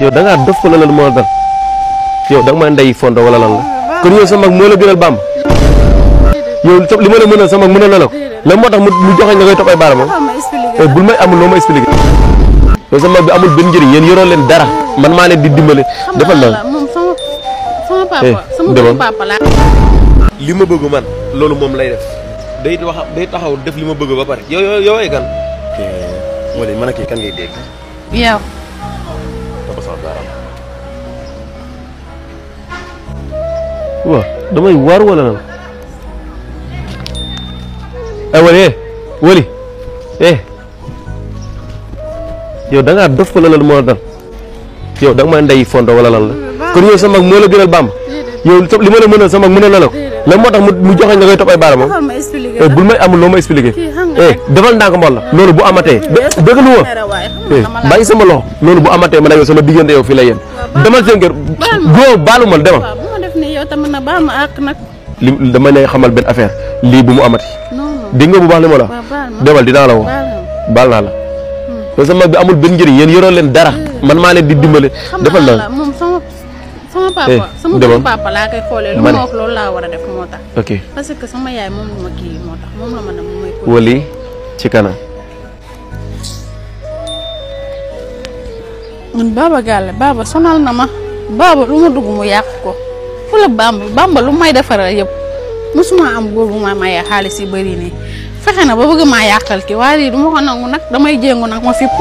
yow da ngaa dof ko la moo dal yow da nga may ndey fondo wala lan la kon yow sa mag moo la gënal Bamba yow li ma la mënal sa mag mënal na la ko lan moo tax mu joxe nga koy topp ay baaraam bul may amul loo ma expliqué yow sa mag bi amul benn njëriñ yéen yoroo leen dara man maa leen di dimbale defal na sama papa la li ma bëgg man loolu moom lay def day taxaw def li ma bëgg ba pare yow ay kan wala man ak kan ngay dégg yow topp sama baaraam waaw damay waar wala lan ay wali yow da ngaa dof ko la moo dal yow da nga may ndey fondo wala lan la kon yow sa mag moo la gënal Bamba yow li ma la mënal sa mag mënal na la ko lan moo tax mu joxe nga koy topp ay baaraam bul may amul loo ma expliqué defal ndànk mool la loolu bu amatee dëgg lu ma bàyyi sama loxo loolu bu amatee man ak yow sama diggante yow fii la yem demal seen kër góo baalu mal demal li dama lay xamal benn affaire lii bu mu amati dégg nga bu baax li ma la demal dinaa la woo baal naa la yow sa mag bi amul benn njëriñ yéen yoroo leen dara man maa leen di dimbale defal na sama papa laa koy xoolee lu ma wax loolu laa war a def moo tax ok parce que sama yaay moom la ma kii moo tax moom la ma ne moom mooy wali ci kanam man Baba Galle Baba sonal na ma Baba lu ma dugg mu yàq ko fu la Bamba lu may defaral yëpp mosuma am góor bu ma mayee xaalis yi bëri nii fexe na ba bëgg maa yàqal ki waaye lii du ma ko nangu nag damay jéngu nag ma fipp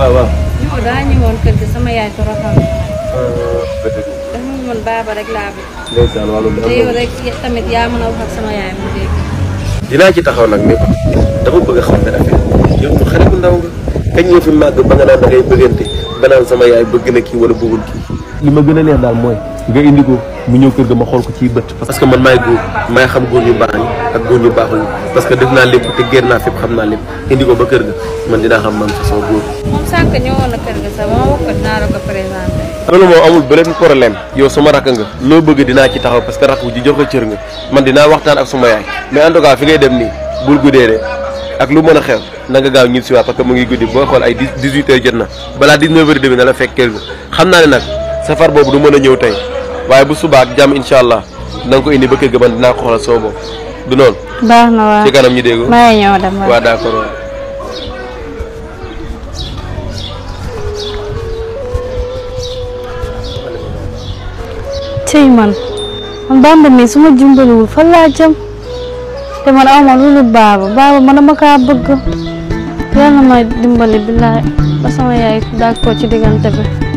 waaw ñoo daa ñëwoon kër gi sama yaay ko raxal dafa ñëwoon Baba rek laa bi ndeysaan wàllu te yow rek tamit yaa mën a wax ak sama yaay mu dégg dinaa ci taxaw nag mais dafa bëgg a xam benn affaire yow mu xale bu ndaw nga kañ ñoo fi màgg ba nga naan da ngay bëggante ba naan sama yaay bëgg na kii wala bëggul kii li ma gën a neex daal mooy nga indi ko mu ñëw kër ga ma xool ko ci bët parce que man maay góor maay xam góor ñu baax ñi ak góor ñu baaxul ñi parce que def naa lépp te génn naa fépp xam naa lépp indi ko ba kër ga man dinaa xam man façon góor moom sànq ñëwoon na kër ga sax ba ma wax ko dinaa la ko présenté loolu moom amul beneen problème yow sama rakk nga loo bëgg dinaa ci taxaw parce que rakk ji jox ko cër nga man dinaa waxtaan ak suma yaay mais en tout cas fi ngay dem nii bul guddee de ak lu mën a xew na nga gaaw ñib si waat parce que mu ngi guddi boo xool ay 18 heures jot na balaa 19 heures demi na la fekk kër ga xam naa ne nag safar boobu du mën a ñëw tey waaye bu subaa ak jàmm incha allah na nga ko indi ba kër ga man dinaa ko xoolal soo boobu du noonu. baax na waaw ci kanam ñu dégg. maa ngi ñëw dem waaw d'accord waaw. tey man Bamba mi su ma dimbaliwul fan laa jëm te man aw ma lu Baba man dama kaa bëgg yàlla may dimbali billaay ba sama yaay daag ko ci diggante bi.